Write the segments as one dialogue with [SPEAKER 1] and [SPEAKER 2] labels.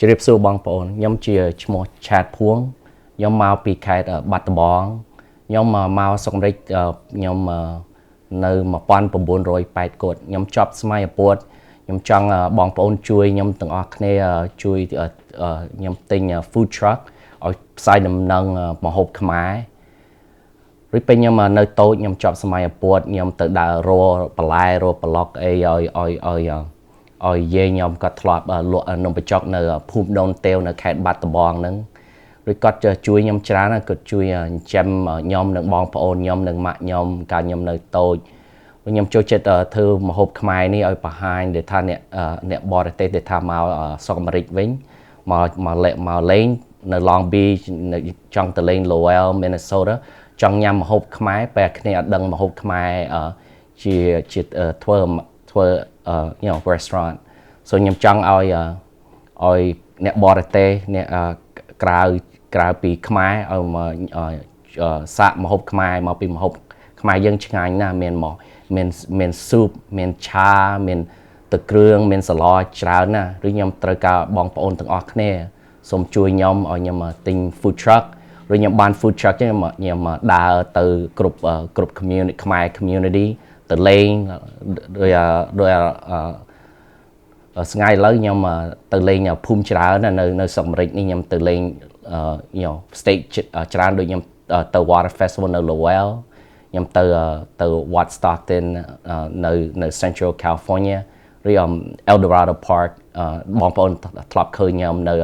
[SPEAKER 1] ជម្រាបសួរបងប្អូនខ្ញុំជាឈ្មោះឆាតភួងខ្ញុំមកពីខេត្តបាត់ដំបងខ្ញុំមកសុកម្រិចខ្ញុំនៅ1980គាត់ខ្ញុំចប់ស្ម័យអពុតខ្ញុំចង់បងប្អូនជួយខ្ញុំទាំងអស់គ្នាជួយខ្ញុំទិញ food truck ឲ្យផ្សាយដំណឹងម្ហូបខ្មែររីពេលខ្ញុំនៅតូចខ្ញុំចប់សម័យអពុតខ្ញុំទៅដើររបន្លែរប្លុកអីឲ្យយាយខ្ញុំគាត់ធ្លាប់លក់នំបញ្ចុកនៅភូមិដូនតេវនៅខេត្តបាត់ដំបងហ្នឹងឬគាត់ជួយខ្ញុំច្រើនគាត់ជួយចិញ្ចឹមខ្ញុំនិងបងប្អូនខ្ញុំនិងម៉ាក់ខ្ញុំកាលខ្ញុំនៅតូចខ្ញុំចូលចិត្តធ្វើម្ហូបខ្មែរនេះឲ្យបង្ហាញដែលថាអ្នកបរទេសដែលថាមកស្រុកអាមេរិកវិញមកលេងនៅ Long Beach ចង់ទៅលេង Lowell Minnesota ចង់ញ៉ាំម្ហូបខ្មែរតែគ្នាអត់ដឹងម្ហូបខ្មែរជាធ្វើrestaurant so ខ្ញុំចង់ឲ្យអ្នកបរទេសអ្នកក្រៅពីខ្មែរឲ្យមកសាកម្ហូបខ្មែរមកពីម្ហូបខ្មែរយើងឆ្ងាញ់ណាស់មានស៊ុបមានឆាមានទឹកគ្រឿងមានសាឡច្រើនណាស់ឬខ្ញុំត្រូវការបងប្អូនទាំងអស់គ្នាសូមជួយខ្ញុំឲ្យខ្ញុំទិញ food truck ឬខ្ញុំបាន food truck ចឹងខ្ញុំដើរទៅគ្រប់ community ខ្មែរ community ទៅលេងដោយថ្ងៃឥឡូវខ្ញុំទៅលេងភូមិច្រើននៅស្រុកអាមេរិកនេះខ្ញុំទៅលេងstate ច្រើនដូចខ្ញុំទៅ Water Festival នៅ Lowell ខ្ញុំទៅ Wat Stockton នៅ Central California ឬ El Dorado Park បងប្អូនធ្លាប់ឃើញខ្ញុំនៅ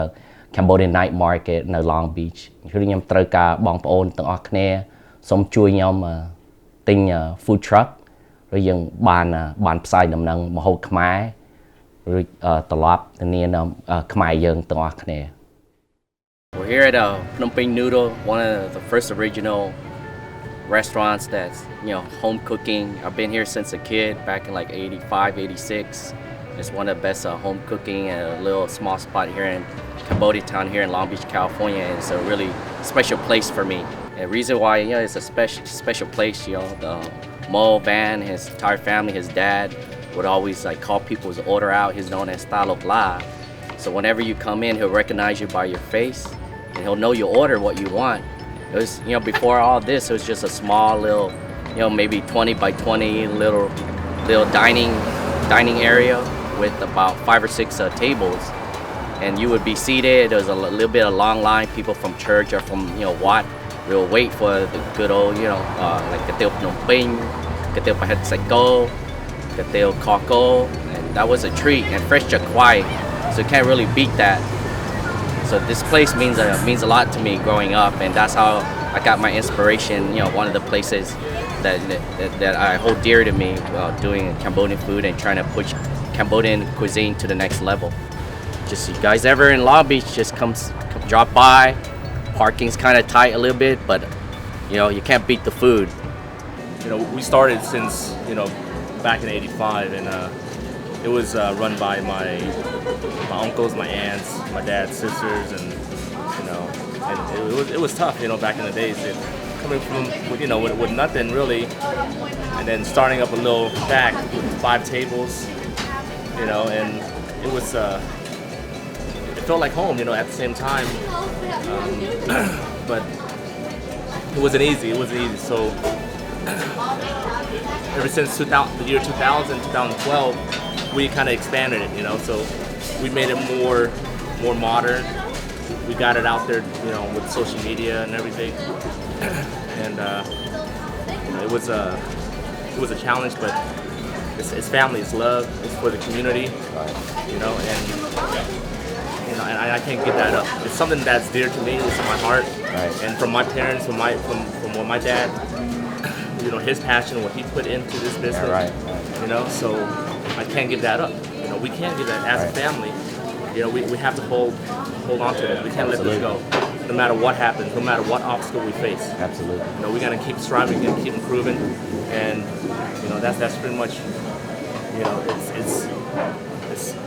[SPEAKER 1] Cambodian Night Market នៅ Long Beach គឺខ្ញុំត្រូវការបងប្អូនទាំងអស់គ្នាសូមជួយខ្ញុំទិញ food truck ឬយើងបានផ្សាយដំណឹងម្ហូបខ្មែរឬត្រឡប់ទៅនាមខ្មែរយើងទាំងអស់គ្នា
[SPEAKER 2] We're here at Phnom Penh Noodle, one of the first original restaurants that's home cooking. I've been here since a kid, back in like 85, 86. It's one of the best home cooking at a little small spot here in Cambodia town here in Long Beach, California. And it's a really special place for me. And the reason why it's a special place, the Mo Van, his entire family, his dad would always like call people's order out. He's known as Stalo La. So whenever you come in, he'll recognize you by your face and he'll know your order, what you want. It was, before all this, it was just a small little, maybe 20 by 20 little dining area with about 5 or 6 tables. And you would be seated. There was a little bit of long line, people from church or from, Wat. We'll wait for the good old, like Katil Phnom Penh, Katil Pahet Seko, Katil Koko. And that was a treat. And fresh chakwai. So you can't really beat that. So this place means a lot to me growing up, and that's how I got my inspiration. One of the places that I hold dear to me doing Cambodian food and trying to push Cambodian cuisine to the next level. Just you guys ever in Long Beach, just come drop by. Parking's kind of tight a little bit, but you can't beat the food.
[SPEAKER 3] We started since back in '85, and it was run by my uncles, my aunts, my dad's sisters, and and it was tough, back in the days. Coming from with nothing really, and then starting up a little back with 5 tables, and it was it felt like home, at the same time, but it wasn't easy. So ever since the year 2000, 2012. We kind of expanded it, so we made it more modern. We got it out there, with social media and everything. And it was a challenge, but it's family, it's love, it's for the community, and I can't get that up. It's something that's dear to me, it's in my heart,
[SPEAKER 1] right.
[SPEAKER 3] And from my parents, from my dad, his passion, what he put into this business,
[SPEAKER 1] right.
[SPEAKER 3] So I can't give that up. We can't give that as a family. We have to hold on to it. We can't let this go. No matter what happens, no matter what obstacle we face.
[SPEAKER 1] Absolutely.
[SPEAKER 3] We gotta keep striving and keep improving. And that's pretty much.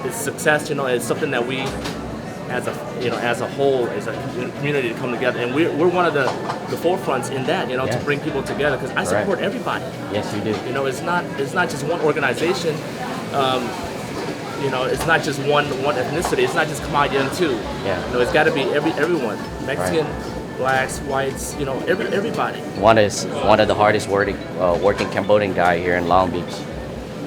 [SPEAKER 3] It's success. It's something that we, as a whole, as a community, to come together. And we're one of the forefronts in that. To bring people together, because I support everybody.
[SPEAKER 1] Yes, you do.
[SPEAKER 3] It's not just one organization. you know, it's not just one ethnicity. It's not just Cambodian too.
[SPEAKER 2] Yeah.
[SPEAKER 3] You know, it's got to be everyone. Mexican, blacks, whites. You know, everybody.
[SPEAKER 2] One of the hardest working Cambodian guy here in Long Beach.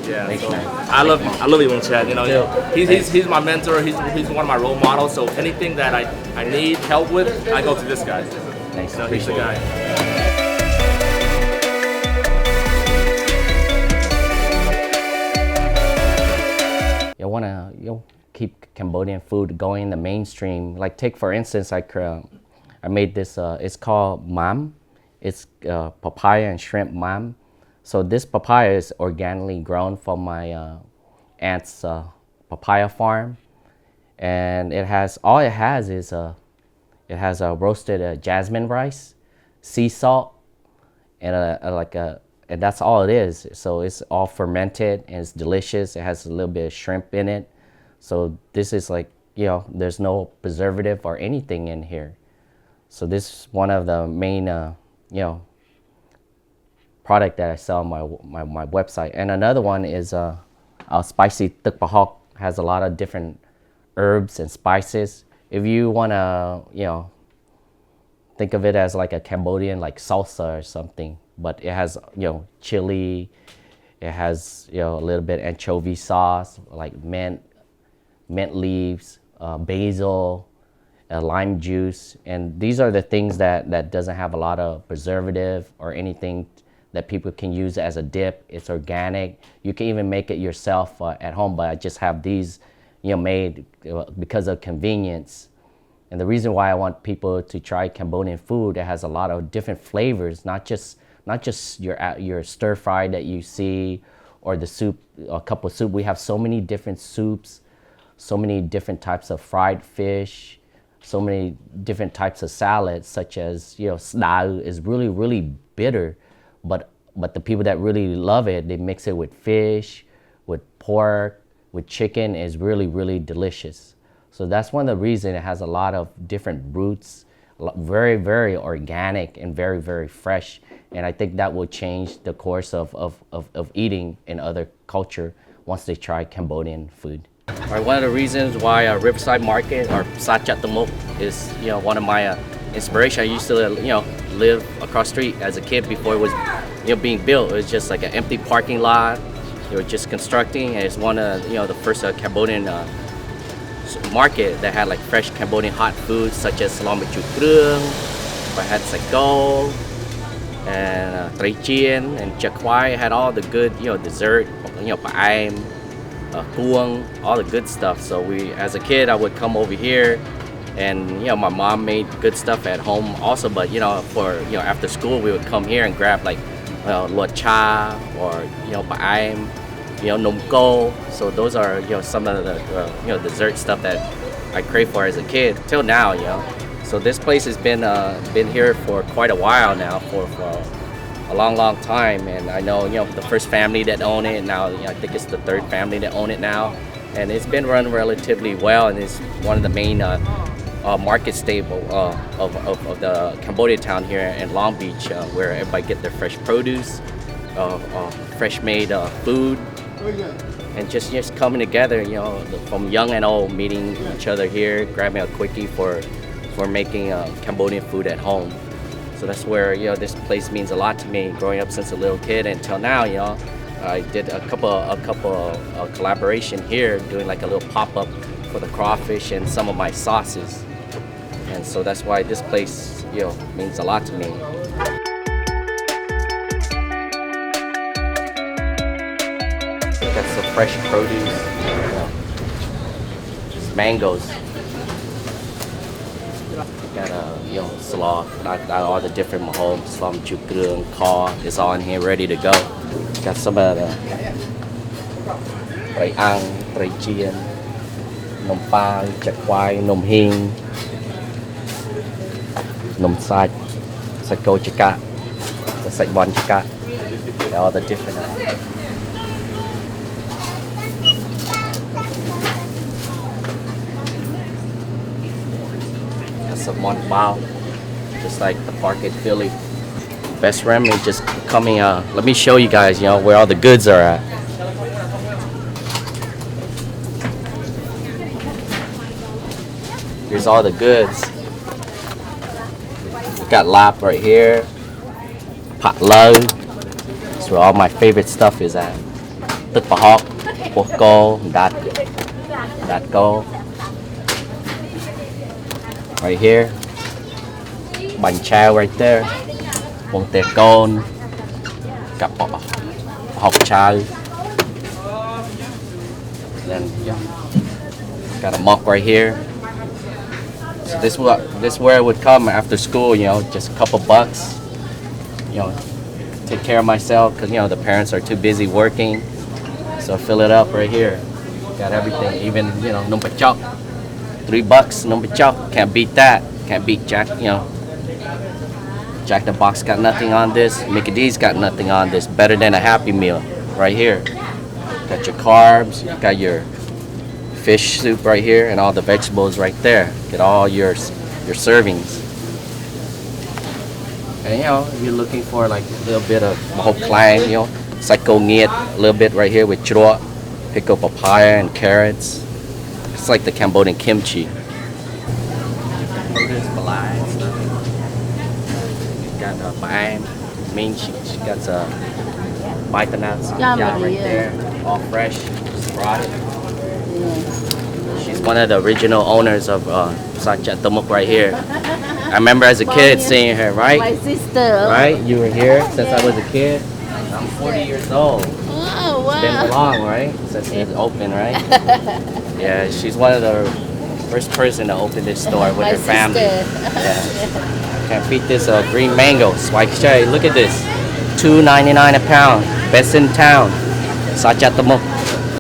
[SPEAKER 3] Yeah.
[SPEAKER 2] Thanks,
[SPEAKER 3] So
[SPEAKER 2] man.
[SPEAKER 3] I love Yvon Chad. You know,
[SPEAKER 2] Yeah.
[SPEAKER 3] he's my mentor. He's one of my role models. So anything that I need help with, I go to this guy.
[SPEAKER 2] Thanks.
[SPEAKER 3] You know, he's the
[SPEAKER 2] Appreciate
[SPEAKER 3] guy.
[SPEAKER 2] it. You want to keep Cambodian food going in the mainstream. Like take for instance, I made this. It's called mam. It's papaya and shrimp mam. So this papaya is organically grown from my aunt's papaya farm, and it has a roasted jasmine rice, sea salt, and and that's all it is. So it's all fermented and it's delicious. It has a little bit of shrimp in it. So this is like, there's no preservative or anything in here. So this is one of the main, product that I sell on my website. And another one is our spicy tuk pahok. Has a lot of different herbs and spices. If you want to, think of it as like a Cambodian like salsa or something, but it has chili, it has a little bit anchovy sauce, like mint leaves, basil, lime juice, and these are the things that doesn't have a lot of preservative or anything that people can use as a dip. It's organic. You can even make it yourself at home, but I just have these made because of convenience. And the reason why I want people to try Cambodian food, it has a lot of different flavors, not just your stir fry that you see, or the soup, a cup of soup. We have so many different soups, so many different types of fried fish, so many different types of salads, such as sdao is really, really bitter, but the people that really love it, they mix it with fish, with pork, with chicken, is really, really delicious. So that's one of the reasons it has a lot of different roots, very, very organic and very, very fresh. And I think that will change the course of eating in other culture once they try Cambodian food. All right, one of the reasons why Riverside Market or Satchatamok is one of my inspiration. I used to live across the street as a kid before it was being built. It was just like an empty parking lot. They were just constructing, and it's one of the first Cambodian market that had like fresh Cambodian hot foods such as salam baju krung, had sako, and trai chien and chakwai. It had all the good dessert, paim, Phuong, all the good stuff. So as a kid, I would come over here, and my mom made good stuff at home also. But for after school, we would come here and grab like luat cha or paim, num ko. So those are some of the dessert stuff that I crave for as a kid till now. So this place has been here for quite a while now, for a long time, and I know the first family that own it now. I think it's the third family that own it now, and it's been run relatively well, and it's one of the main market stable of the Cambodia town here in Long Beach, where everybody get their fresh produce, fresh made food, and just coming together, from young and old, meeting each other here, grabbing a quickie for making Cambodian food at home. So that's where this place means a lot to me, growing up since a little kid until now. I did a couple of collaboration here, doing like a little pop-up for the crawfish and some of my sauces, and so that's why this place means a lot to me. Got some fresh produce, mangoes. Got slaw, got all the different mahom, salam baju krung, caw, it's all in here ready to go. Got some of the trai ang, trai chien, num pang, chakwai, num hing, num sạch, sako chaka, the sạch bon chaka, all the different. Some mon bao, just like the park in Philly. Best ramen just coming. Let me show you guys, where all the goods are at. here's all the goods. We got lap right here. Pot low. That's where all my favorite stuff is at. Tức bò hóc, bột cô, đạt cô. Right here. Bánh chao right there. Bông tê côn. Got hóc chao. Then got a mop right here. So this where I would come after school, you know, just a couple bucks. You know, take care of myself because, you know, the parents are too busy working. So fill it up right here. Got everything, even, you know, number chop. $3, number chop. Can't beat that. Can't beat Jack, you know. Jack in the Box got nothing on this. Mickey D's got nothing on this. Better than a Happy Meal right here. Got your carbs, you got your fish soup right here, and all the vegetables right there. Get all your servings. And you know, if you're looking for like a little bit of mahok clang, you know, psycho nghiet, a little bit right here with chruot, pickled papaya and carrots. It's like the Cambodian kimchi. Got a bang, mean she got a baitanats right there, all fresh, sprouted. She's one of the original owners of Sachat Tomok right here. I remember as a kid seeing her, right?
[SPEAKER 4] My sister.
[SPEAKER 2] Right? You were here since I was a kid. I'm 40 years old.
[SPEAKER 4] Oh,
[SPEAKER 2] It's been long, right? Since it's open, right? Yeah, she's one of the first person to open this store with
[SPEAKER 4] My
[SPEAKER 2] her family.
[SPEAKER 4] sister.
[SPEAKER 2] Yeah. Can't beat this green mango. Swike Shay, look at this. $2.99 a pound. Best in town. Sachat Tomok.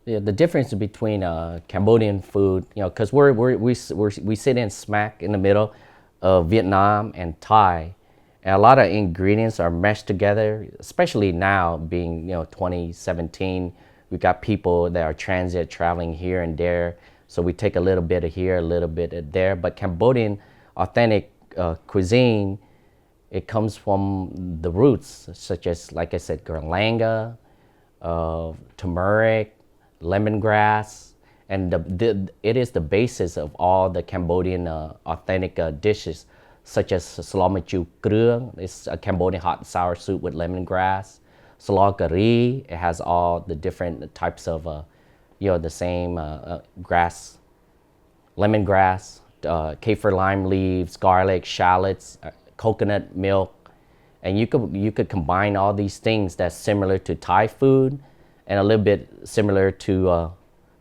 [SPEAKER 2] Yeah, the difference between Cambodian food, you know, because we sit in smack in the middle of Vietnam and Thai, and a lot of ingredients are meshed together. Especially now, being 2017, we got people that are transit traveling here and there, so we take a little bit of here, a little bit of there. But Cambodian authentic cuisine, it comes from the roots, such as, like I said, garlanga, turmeric, lemongrass, and it is the basis of all the Cambodian authentic dishes, such as Salamachu Krương. It's a Cambodian hot and sour soup with lemongrass. Salal Curry, it has all the different types of, the same grass, lemongrass, kaffir lime leaves, garlic, shallots, coconut milk, and you could combine all these things that's similar to Thai food and a little bit similar to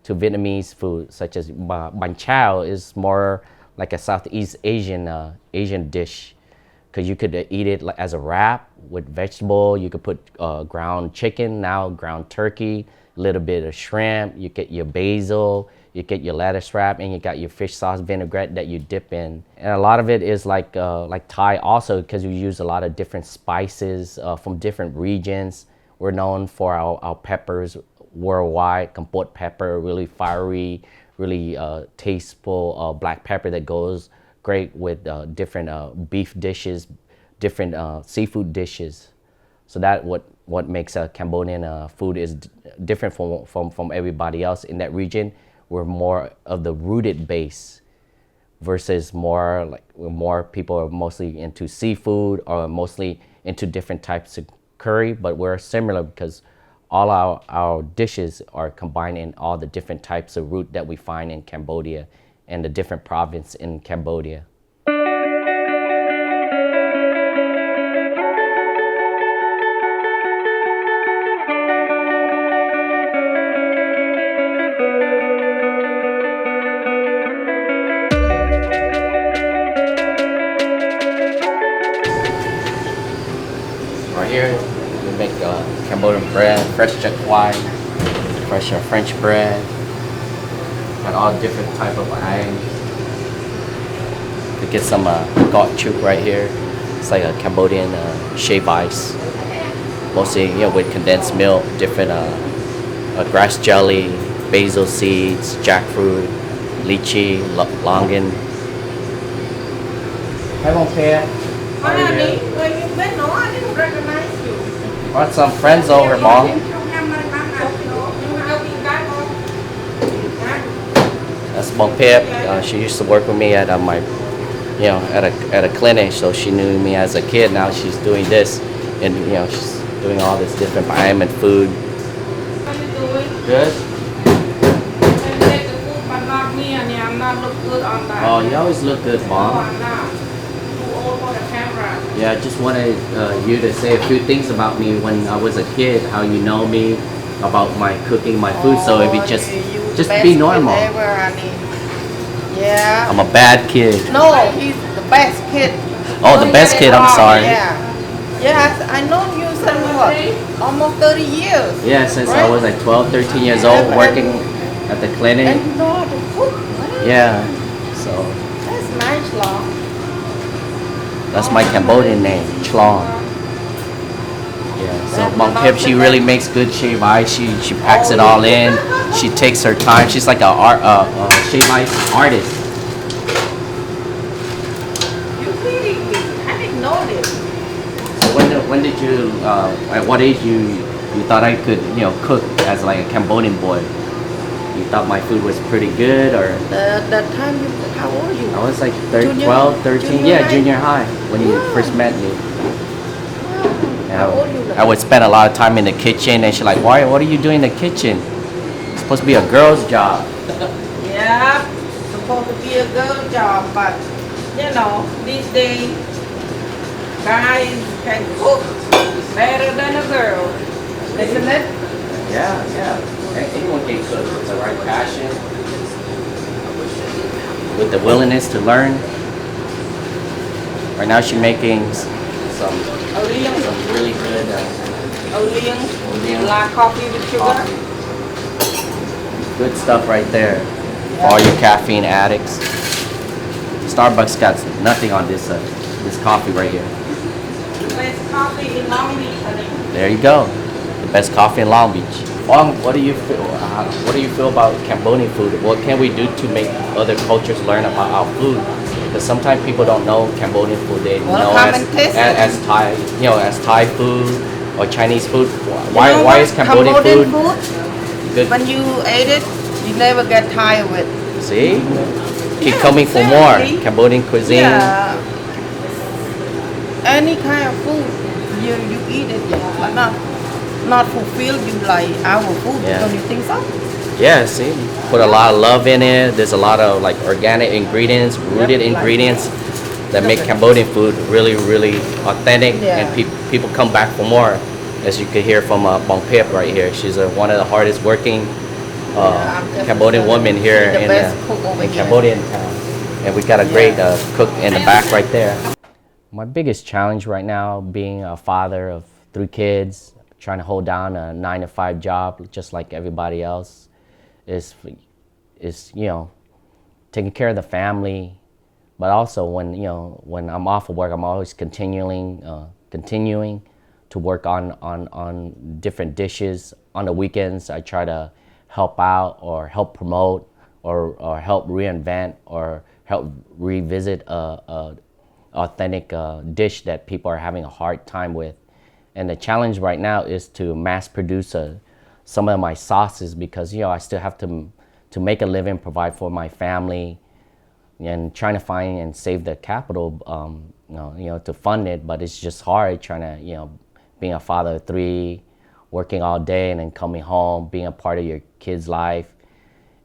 [SPEAKER 2] Vietnamese food, such as bánh chao is more like a Southeast Asian dish, because you could eat it as a wrap with vegetable. You could put ground chicken, now ground turkey, a little bit of shrimp. You get your basil, you get your lettuce wrap, and you got your fish sauce vinaigrette that you dip in. And a lot of it is like Thai also, because we use a lot of different spices from different regions. We're known for our peppers worldwide. Kampot pepper, really fiery, really tasteful black pepper that goes great with different beef dishes, different seafood dishes. So that what makes Cambodian food is different from everybody else in that region. We're more of the rooted base versus more people are mostly into seafood or mostly into different types of curry, but we're similar because all our dishes are combined in all the different types of root that we find in Cambodia and the different provinces in Cambodia. Right here, we make Cambodian bread, fresh chak khoai, fresh French bread, and all different type of eggs. We get some gok chuk right here. It's like a Cambodian shaved ice, mostly with condensed milk, different grass jelly, basil seeds, jackfruit, lychee, longan. Hi, Bong. How are you? Brought some friends over, Bong. That's
[SPEAKER 1] Bong Pip. She used to work with me at my, at a clinic. So she knew me as a kid. Now she's doing this, and she's doing all this different and food.
[SPEAKER 4] How you doing?
[SPEAKER 1] Good.
[SPEAKER 4] I make the food, but not me, and I'm not look good on that.
[SPEAKER 1] Oh, you always look good,
[SPEAKER 4] Oh,
[SPEAKER 1] Mom.
[SPEAKER 4] I'm not. Too old for the camera.
[SPEAKER 1] Yeah, I just wanted you to say a few things about me when I was a kid. How you know me, about my cooking, my food. So if you just
[SPEAKER 4] the best
[SPEAKER 1] be normal.
[SPEAKER 4] kid ever, honey. Yeah.
[SPEAKER 1] I'm a bad kid.
[SPEAKER 4] No, he's the best kid.
[SPEAKER 1] Oh, the
[SPEAKER 4] Don't
[SPEAKER 1] best
[SPEAKER 4] get it
[SPEAKER 1] kid. I'm
[SPEAKER 4] wrong,
[SPEAKER 1] sorry.
[SPEAKER 4] Yeah. Yes, I know you since what? Almost 30 years.
[SPEAKER 1] Yeah, since I
[SPEAKER 4] Right.
[SPEAKER 1] was like 12, 13 years old, working at the clinic.
[SPEAKER 4] And you know how to cook, right?
[SPEAKER 1] Yeah. So
[SPEAKER 4] That's nice, Long.
[SPEAKER 1] that's my Cambodian name, Chlong. Yeah. So Mom Pip, she really makes good shaved ice. She packs it all in. She takes her time. She's like a shaved ice artist.
[SPEAKER 4] You kidding me? I didn't know this.
[SPEAKER 1] So when did you at what age you thought I could cook as like a Cambodian boy? You thought my food was pretty good, or
[SPEAKER 4] The time you, how old are you?
[SPEAKER 1] I was like
[SPEAKER 4] Junior-
[SPEAKER 1] 12, 13,
[SPEAKER 4] junior
[SPEAKER 1] yeah,
[SPEAKER 4] high?
[SPEAKER 1] junior high when you
[SPEAKER 4] Yeah.
[SPEAKER 1] first met me.
[SPEAKER 4] How old you
[SPEAKER 1] I would spend a lot of time in the kitchen, and she's like, "Why? What are you doing in the kitchen? It's supposed to be a girl's job."
[SPEAKER 4] Yeah, supposed to be a girl job, but these days, guys can cook better than a girl, isn't it?
[SPEAKER 1] Yeah. Anyone can cook with the right passion, with the willingness to learn. Right now, she's making some really good
[SPEAKER 4] Oliang, black coffee with sugar.
[SPEAKER 1] coffee. Good stuff right there. For all you caffeine addicts. Starbucks got nothing on this coffee right here.
[SPEAKER 4] Best coffee in Long Beach, honey.
[SPEAKER 1] There you go. The best coffee in Long Beach. Phuong, what do you feel? What do you feel about Cambodian food? What can we do to make other cultures learn about our food? Because sometimes people don't know Cambodian food. They
[SPEAKER 4] Well,
[SPEAKER 1] know
[SPEAKER 4] come and taste it.
[SPEAKER 1] as Thai, as Thai food or Chinese food.
[SPEAKER 4] You
[SPEAKER 1] Why
[SPEAKER 4] know
[SPEAKER 1] why
[SPEAKER 4] what?
[SPEAKER 1] is Cambodian food good?
[SPEAKER 4] When you ate it, you never get tired of it.
[SPEAKER 1] See, keep
[SPEAKER 4] Yeah,
[SPEAKER 1] coming for more
[SPEAKER 4] seriously.
[SPEAKER 1] Cambodian cuisine.
[SPEAKER 4] Yeah. Any kind of food, you eat it, but not fulfill you like our food.
[SPEAKER 1] Yeah.
[SPEAKER 4] Don't you think so?
[SPEAKER 1] Yeah, see, put a lot of love in it. There's a lot of like organic ingredients, rooted
[SPEAKER 4] Yep, like
[SPEAKER 1] ingredients that make Cambodian food really, really authentic,
[SPEAKER 4] Yeah.
[SPEAKER 1] and people come back for more. As you could hear from Bong Pip right here, she's one of the hardest working
[SPEAKER 4] I'm just
[SPEAKER 1] Cambodian women here
[SPEAKER 4] the
[SPEAKER 1] in,
[SPEAKER 4] best cook over
[SPEAKER 1] in
[SPEAKER 4] here.
[SPEAKER 1] Cambodian town, and we got a great cook in the back right there. My biggest challenge right now, being a father of 3 kids, trying to hold down a 9-to-5 job just like everybody else, is taking care of the family, but also when I'm off of work, I'm always continuing to work on different dishes. On the weekends, I try to help out or help promote or help reinvent or help revisit a authentic dish that people are having a hard time with. And the challenge right now is to mass produce some of my sauces, because I still have to make a living, provide for my family, and trying to find and save the capital to fund it. But it's just hard trying to being a father of 3, working all day and then coming home, being a part of your kid's life.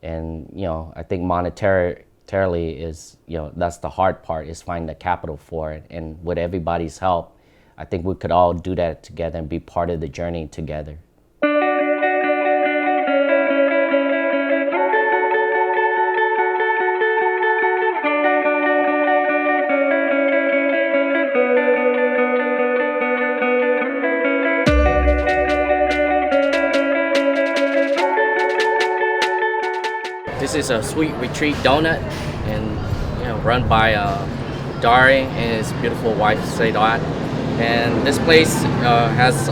[SPEAKER 1] And I think monetarily is that's the hard part, is finding the capital for it. And with everybody's help, I think we could all do that together and be part of the journey together. This is a Sweet Retreat donut, and run by Dari and his beautiful wife Saydat. And this place has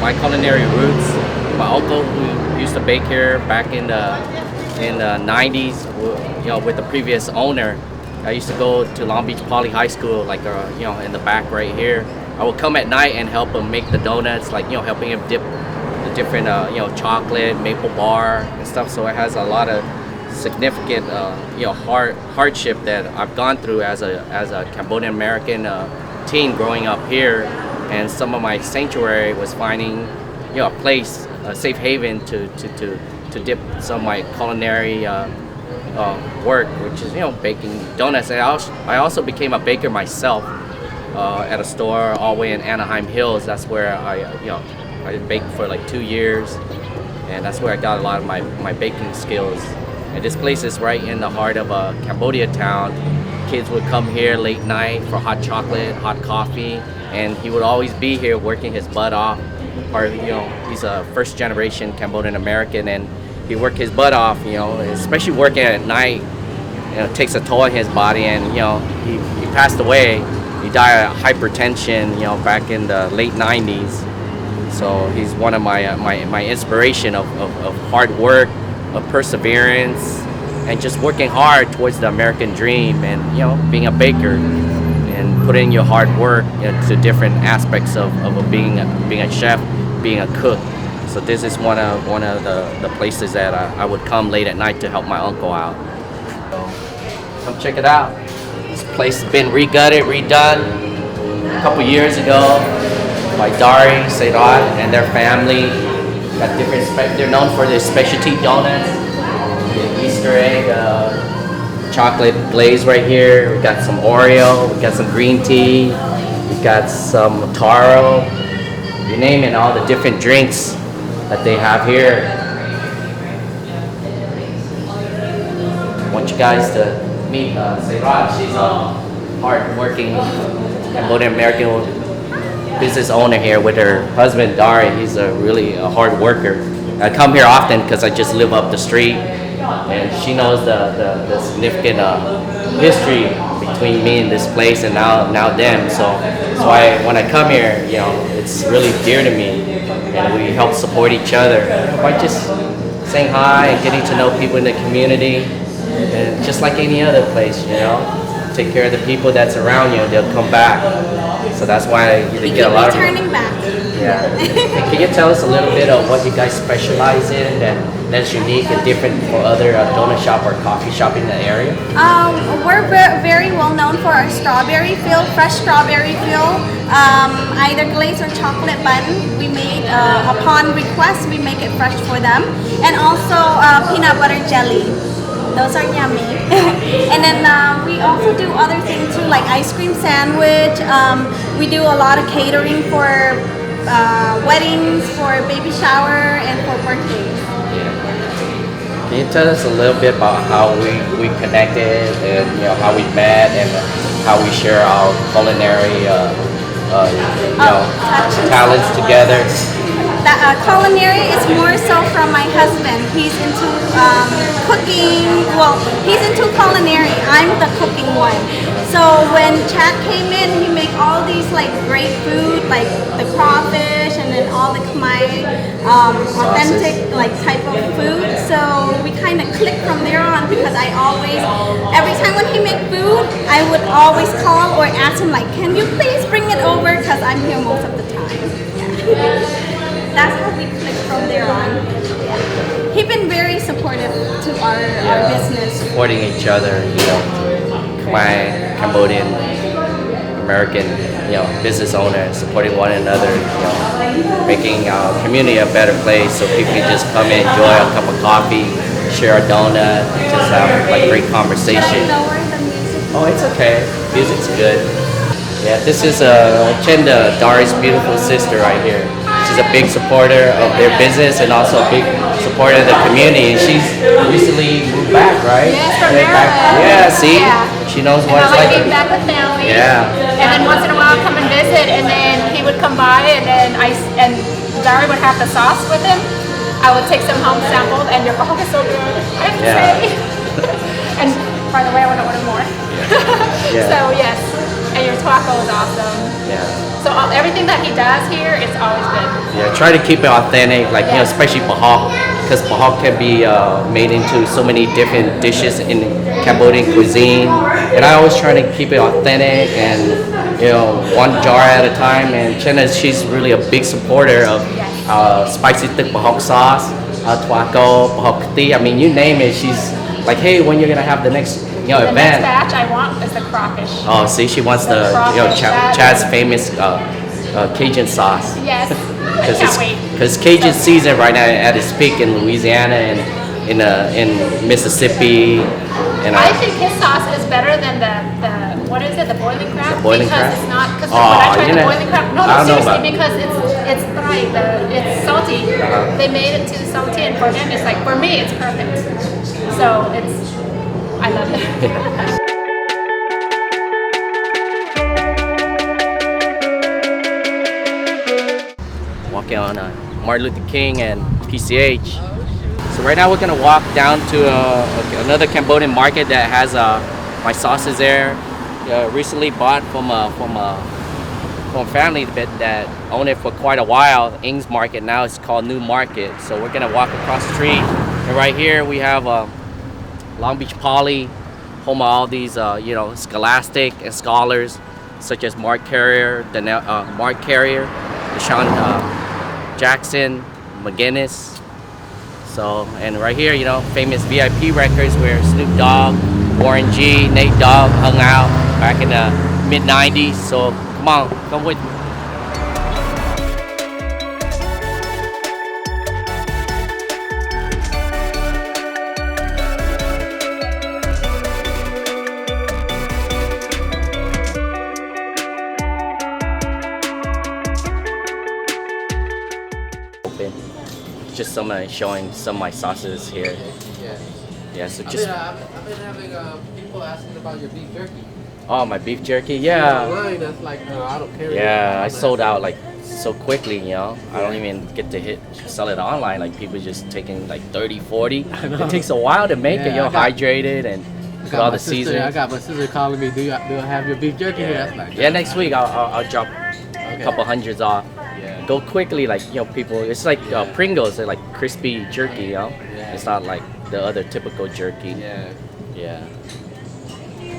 [SPEAKER 1] my culinary roots. My uncle, who used to bake here back in the 90s, with the previous owner. I used to go to Long Beach Poly High School, like in the back right here. I would come at night and help him make the donuts, like helping him dip the different chocolate, maple bar and stuff. So it has a lot of
[SPEAKER 2] significant hardship that I've gone through as a Cambodian American teen growing up here, and some of my sanctuary was finding a place, a safe haven to dip some of my culinary work, which is baking donuts. And I also became a baker myself at a store all the way in Anaheim Hills. That's where I baked for like 2 years, and that's where I got a lot of my baking skills. And this place is right in the heart of a Cambodia town. Kids would come here late night for hot chocolate, hot coffee, and he would always be here working his butt off. He's a first generation Cambodian American, and he worked his butt off, especially working at night. It takes a toll on his body, and he passed away. He died of hypertension, back in the late 90s. So he's one of my inspiration of hard work, of perseverance, and just working hard towards the American dream, and being a baker and putting your hard work into different aspects of being a chef, being a cook. So this is one of the places that I would come late at night to help my uncle out. So come check it out. This place has been regutted, redone a couple years ago by Dari, Seirat, and their family. Got different they're known for their specialty donuts, the Easter egg, chocolate glaze right here. We got some Oreo, we got some green tea, we got some taro. You name it, all the different drinks that they have here. I want you guys to meet Seirat. She's a hard-working Cambodian American business owner here with her husband Dari. He's really a hard worker. I come here often because I just live up the street, and she knows the significant history between me and this place, and now them. So that's why when I come here, it's really dear to me, and we help support each other by just saying hi and getting to know people in the community, and just like any other place, take care of the people that's around you, and they'll come back. So that's why you get a lot of
[SPEAKER 5] returning back.
[SPEAKER 2] Yeah. Can you tell us a little bit of what you guys specialize in that's unique and different for other donut shop or coffee shop in the area?
[SPEAKER 5] We're very well known for our strawberry fill, fresh strawberry fill, either glaze or chocolate bun. We made, upon request, we make it fresh for them. And also peanut butter jelly. Those are yummy. And then we also do other things too, like ice cream sandwich. We do a lot of catering for weddings, for baby shower, and for birthdays.
[SPEAKER 2] Yeah. Can you tell us a little bit about how we connected, and how we met, and how we share our culinary talents together?
[SPEAKER 5] Culinary is more so from my husband. He's into cooking. Well, he's into culinary. I'm the cooking one. So when Chad came in, he made all these like great food, like the crawfish, and then all the Khmer authentic like type of food. So we kind of clicked from there on, because I always, every time when he made food, I would always call or ask him like, can you please bring it over, because I'm here most of the time. Yeah. That's how we clicked from there on. Yeah. He's been very supportive to our business.
[SPEAKER 2] Supporting each other, Khmer, Cambodian, American, business owners, supporting one another, making our community a better place so people can just come and enjoy a cup of coffee, share a donut, just have like great conversation. Oh, it's okay. Music's good. Yeah, this is Chenda, Dari's beautiful sister right here. She's a big supporter of their business and also a big supporter of the community. And she's recently moved back, right?
[SPEAKER 6] Yes, from Maryland.
[SPEAKER 2] Yeah, see?
[SPEAKER 6] Yeah.
[SPEAKER 2] She knows
[SPEAKER 6] And
[SPEAKER 2] what
[SPEAKER 6] I
[SPEAKER 2] it's
[SPEAKER 6] like
[SPEAKER 2] like.
[SPEAKER 6] being back with family.
[SPEAKER 2] Yeah.
[SPEAKER 6] And then once in a while I'd come and visit, and then he would come by, and then Dari would have the sauce with him. I would take some home sampled, and your bong is so good, I have to say. And by the way, I want to order more.
[SPEAKER 2] Yeah.
[SPEAKER 6] So yes, and your taco is awesome.
[SPEAKER 2] Yeah.
[SPEAKER 6] So everything that he does here, it's always good.
[SPEAKER 2] Yeah, try to keep it authentic, like, especially bahok, because bahok can be made into so many different dishes in Cambodian cuisine. And I always try to keep it authentic and, one jar at a time. And Chenna, she's really a big supporter of spicy thick bahok sauce, tuaco, bahok tea. I mean, you name it, she's
[SPEAKER 1] like, hey, when you're gonna have the next,
[SPEAKER 6] The next
[SPEAKER 1] event?
[SPEAKER 6] batch I want is the crawfish.
[SPEAKER 1] Oh, see, she wants the,
[SPEAKER 6] crawfish, that
[SPEAKER 1] Chad's
[SPEAKER 6] is-
[SPEAKER 1] famous Cajun sauce.
[SPEAKER 6] Yes, I can't wait.
[SPEAKER 1] Because Cajun season right now at its peak in Louisiana and in Mississippi. And
[SPEAKER 6] I think his sauce is better than the what is it, the boiling crab?
[SPEAKER 1] The boiling
[SPEAKER 6] because
[SPEAKER 1] crab?
[SPEAKER 6] it's not, because
[SPEAKER 1] Oh,
[SPEAKER 6] when I tried
[SPEAKER 1] you
[SPEAKER 6] the
[SPEAKER 1] know,
[SPEAKER 6] boiling crab, no,
[SPEAKER 1] I don't know
[SPEAKER 6] seriously,
[SPEAKER 1] about-
[SPEAKER 6] because it's fried, it's salty. They made it too salty, and for him, it's like, for me, it's perfect. So I love it.
[SPEAKER 1] walking on Martin Luther King and PCH. So right now we're gonna walk down to another Cambodian market that has my sauces there. Recently bought from a family that owned it for quite a while. Ing's Market, now it's called New Market. So we're gonna walk across the street, and right here we have Long Beach Poly, home of all these scholastic and scholars such as Mark Carrier, Deshaun Jackson, McGinnis. So, and right here, famous VIP records where Snoop Dogg, Warren G, Nate Dogg hung out back in the mid-90s. So come on, come with me. Just showing some of my sauces here. Yeah, so just
[SPEAKER 7] I've been having people asking about your beef jerky.
[SPEAKER 1] oh, my beef jerky. Yeah,
[SPEAKER 7] Online, that's like I don't care.
[SPEAKER 1] yeah, I sold out like so quickly. I don't even get to sell it online. Like people just taking like 30, 40. It takes a while to make it.
[SPEAKER 7] Yeah, I got-
[SPEAKER 1] Hydrated and put all the seasonings.
[SPEAKER 7] I got my sister calling me. Do you have your beef jerky here?
[SPEAKER 1] Yeah,
[SPEAKER 7] That's like,
[SPEAKER 1] yeah. Next week I'll drop a couple hundreds off.
[SPEAKER 7] Yeah.
[SPEAKER 1] Go quickly, like people. It's like Pringles. They're like crispy jerky.
[SPEAKER 7] Yeah.
[SPEAKER 1] It's not like the other typical jerky.
[SPEAKER 7] Yeah.
[SPEAKER 1] Yeah.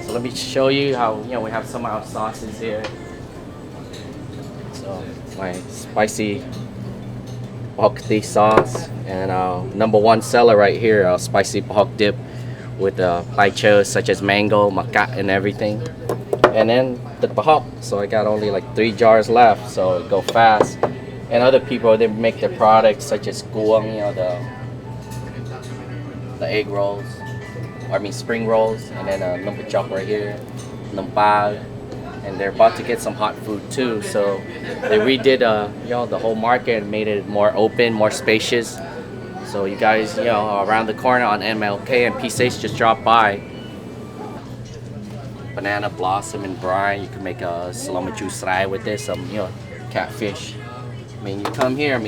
[SPEAKER 1] So let me show you how we have some of our sauces here. So my spicy bok tea sauce and number one seller right here, spicy pork dip with paichos such as mango, makat, and everything. And then the pahok. So I got only like 3 jars left, so it go fast. And other people, they make their products such as Phuong, the egg rolls, spring rolls, and then number chop right here, numpag, and they're about to get some hot food too. So they redid the whole market and made it more open, more spacious. So you guys, around the corner on MLK and P6, just drop by. Banana blossom and brine. You can make a salamachu fry with this. Some catfish. You come here.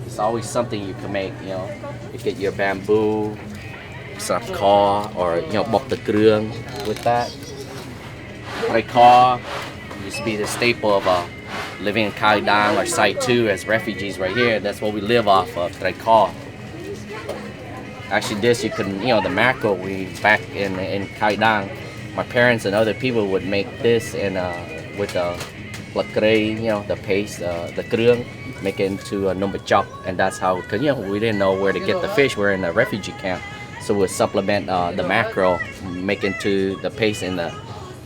[SPEAKER 1] It's always something you can make. You get your bamboo, some caw, or bok the krương with that. Caw used to be the staple of living in Khai Dang or Site 2 as refugees right here. That's what we live off of. Caw. Actually, this you can the mackerel we back in Khai Dang. My parents and other people would make this and with the lacré, the paste, the krương, make it into a number chop, and that's how. Cause we didn't know where to get the fish. We're in a refugee camp, so we'd supplement the mackerel, make into the paste in the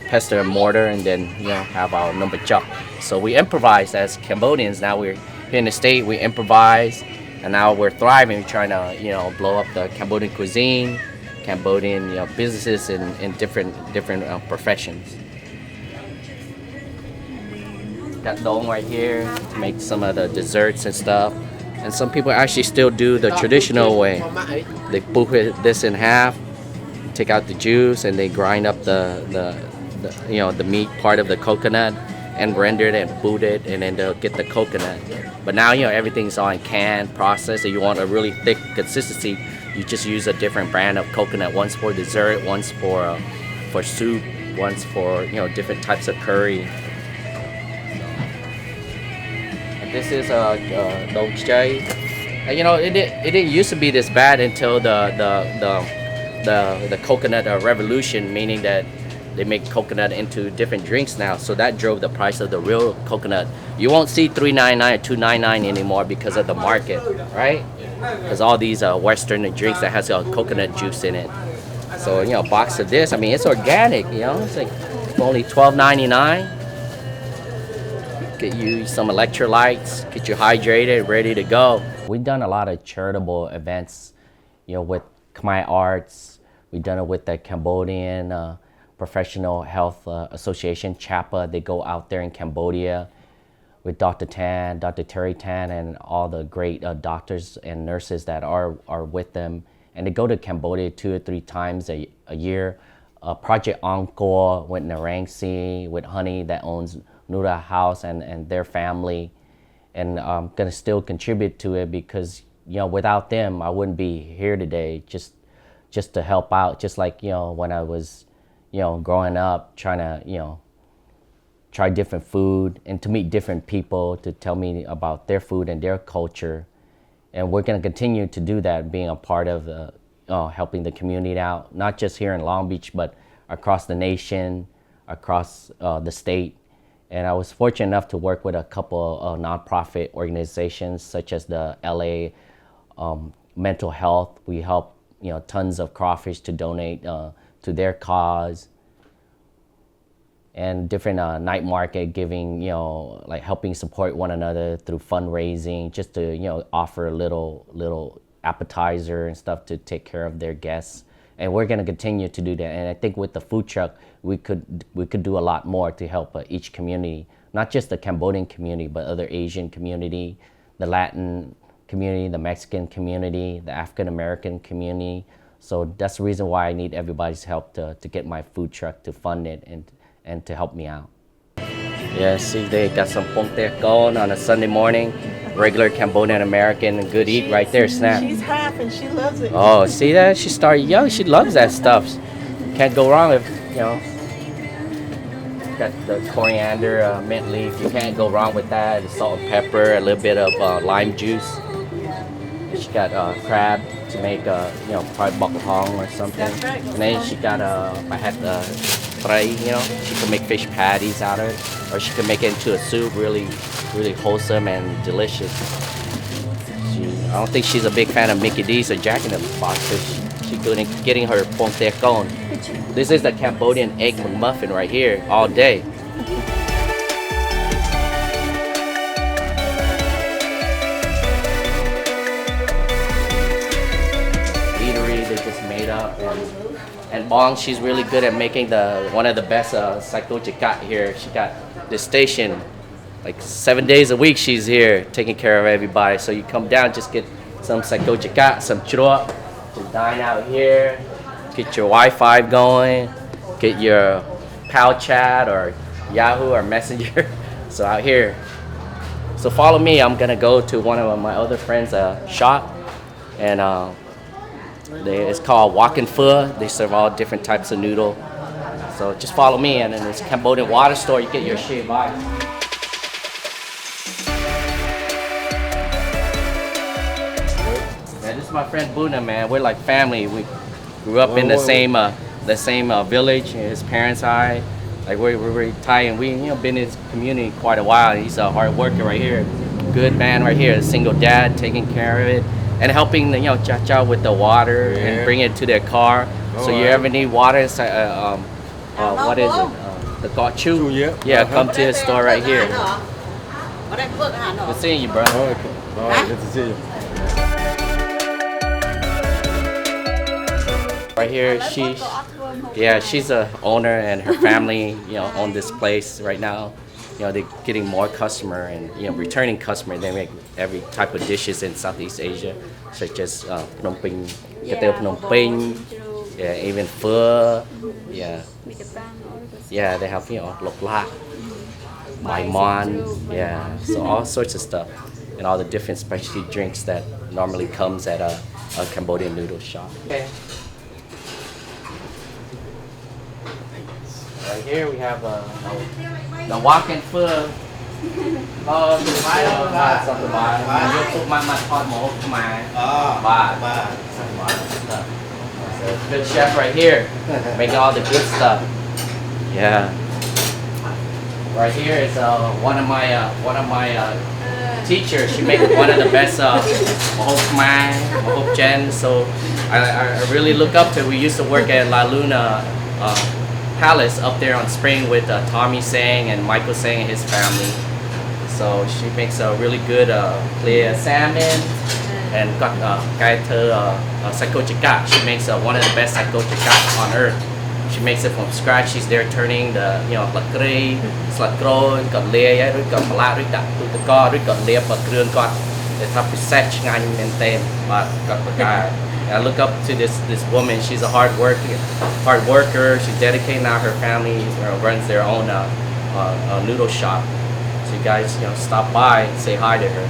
[SPEAKER 1] pestle and mortar, and then have our number chop. So we improvise as Cambodians. Now we're here in the state. We improvise, and now we're thriving, trying to blow up the Cambodian cuisine. Cambodian businesses in different professions. Got Dong right here to make some of the desserts and stuff. And some people actually still do the traditional way. They put this in half, take out the juice, and they grind up the meat part of the coconut and render it and boot it, and then they'll get the coconut. But now everything's all in can, processed. If you want a really thick consistency, you just use a different brand of coconut. One's for dessert, one's for soup, one's for different types of curry. And this is dong chay. It didn't used to be this bad until the coconut revolution, meaning that they make coconut into different drinks now. So that drove the price of the real coconut. You won't see $3.99 or $2.99 anymore because of the market, right? Because all these Western drinks that has coconut juice in it.
[SPEAKER 2] So a box of this, I mean, it's organic. It's like only $12.99. Get you some electrolytes, get you hydrated, ready to go.
[SPEAKER 1] We've done a lot of charitable events, with Khmer Arts. We've done it with the Cambodian Professional Health Association, CHAPA. They go out there in Cambodia with Dr. Tan, Dr. Terry Tan, and all the great doctors and nurses that are with them. And they go to Cambodia 2 or 3 times a year. Project Encore with Narangsi, with Honey that owns Nura House and their family. And I'm gonna still contribute to it because, without them, I wouldn't be here today just to help out. Just like, when I was, growing up, trying to, try different food and to meet different people to tell me about their food and their culture. And we're gonna continue to do that, being a part of helping the community out, not just here in Long Beach, but across the nation, across the state. And I was fortunate enough to work with a couple of nonprofit organizations, such as the LA Mental Health. We help tons of crawfish to donate to their cause, and different night market giving, like helping support one another through fundraising, just to offer a little appetizer and stuff to take care of their guests. And we're going to continue to do that. And I think with the food truck, we could do a lot more to help each community, not just the Cambodian community, but other Asian community, the Latin community, the Mexican community, the African American community. So that's the reason why I need everybody's help to get my food truck, to fund it and to help me out. Yeah, see, they got some pong teh going on a Sunday morning. Regular Cambodian American, good eat right there, snap.
[SPEAKER 8] She's half and she loves it.
[SPEAKER 2] Oh, see that? She started young. She loves that stuff. Can't go wrong if, got the coriander, mint leaf. You can't go wrong with that. The salt and pepper, a little bit of lime juice. She got crab to make, probably bok Phuong or something.
[SPEAKER 8] That's right.
[SPEAKER 2] And then she got, I had try, she can make fish patties out of it, or she can make it into a soup, really wholesome and delicious. I don't think she's a big fan of Mickey D's or Jack in the Box, so she's getting her pong teh going. This is the Cambodian egg McMuffin right here, all day. Eatery they just made up. And Bong, she's really good at making one of the best saiko chikat here. She got this station, like 7 days a week she's here taking care of everybody. So you come down, just get some saiko chikat, some churro, just dine out here, get your Wi-Fi going, get your Pal Chat or Yahoo or Messenger. So out here. So follow me, I'm gonna go to one of my other friends' shop, and it's called Walk and Pho. They serve all different types of noodle. So just follow me, and then this Cambodian water store, you get your shit by. Yeah, this is my friend Buna, man. We're like family. We grew up in the same village. His parents, we're Thai, and we been in this community quite a while. He's a hard worker right here, good man right here, a single dad taking care of it. And helping cha-cha with the water and bring it to their car. So you ever need water, what is it? The got chu? Yeah, come to the store right here. Good seeing you, bro.
[SPEAKER 9] Good to see you.
[SPEAKER 2] Right here, she's a owner, and her family, own this place right now. They're getting more customer and returning customer. They make every type of dishes in Southeast Asia, such as Phnom Penh, Phnom Penh, even pho. Yeah, they have lok lak, mai mon, so all sorts of stuff, and all the different specialty drinks that normally comes at a Cambodian noodle shop. Okay. Right here we have the Walk and Pho. Something about you put my pot more good chef right here, making all the good stuff. Yeah. Right here is one of my teacher. She makes one of the best mahop khmer, mahop jen. So I really look up to. We used to work at La Luna Palace up there on Spring with Tommy Sang and Michael Sang and his family. So she makes a really good clear salmon and got psycho chika. She makes one of the best psycho chika on earth. She makes it from scratch. She's there turning the lakri, slakro, got layer, got malak, got tutaka, got layer, but green got the top of set ngan maintain, but got the guy. I look up to this woman. She's a hard worker. She's dedicated now. Her family runs their own noodle shop. So you guys stop by and say hi to her.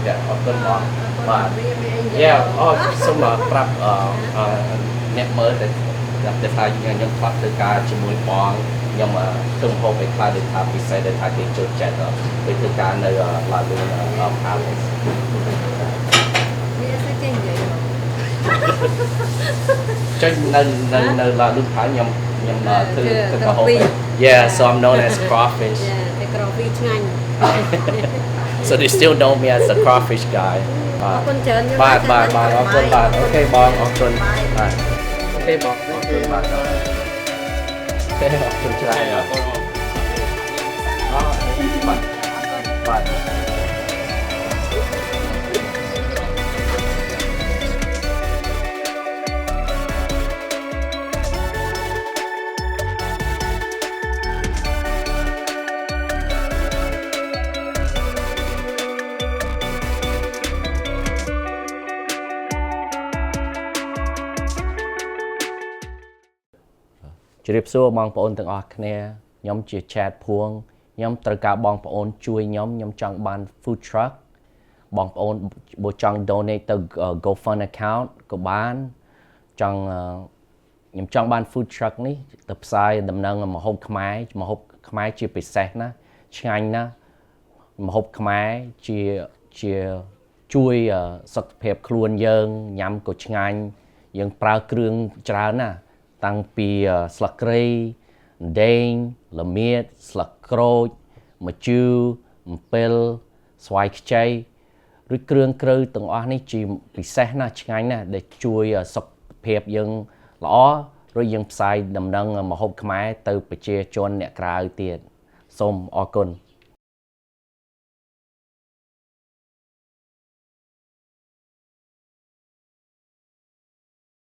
[SPEAKER 2] Yeah, good luck. But yeah, some prep net mơ để thay những phát từ ca chỉ muốn Bong nhưng mà tương hỗ về khai được tháp bị xây để thay cái chỗ chạy đó với từ ca nơi là luôn ở Palace. Chắc nơi là luôn phải nhầm từ cả hộp. Yeah, so I'm known as crawfish. So they still know me as the crawfish guy. Bye. Okay, Bong. Okay, Bong. Bye. Chirip xua bongប្អូនទាំងអស់គ្នាខ្ញុំជា chat Phuong ខ្ញុំត្រូវការបងប្អូនជួយខ្ញុំចង់បាន food truck បងប្អូនបើចង់ donate ទៅ GoFund account ក៏បានខ្ញុំចង់បាន food truck នេះទៅផ្សាយដំណឹងម្ហូបខ្មែរជាពិសេសណាឆ្ងាញ់ណាម្ហូបខ្មែរជាជួយសុខភាពខ្លួនយើងញ៉ាំក៏ឆ្ងាញ់យើងប្រើគ្រឿងច្រើនណាតាំងពីស្លឹកគ្រៃដេងល្មៀតស្លឹកក្រូចម្ជូរអំពិលស្វាយខ្ចីឬគ្រឿងក្រៅទាំងអស់នេះជាពិសេសណាស់ឆ្ងាញ់ណាស់ដែលជួយសុខភាពយើងល្អឬយើងផ្សាយដំណឹងម្ហូបខ្មែរទៅប្រជាជនអ្នកក្រៅទៀតសូមអរគុណ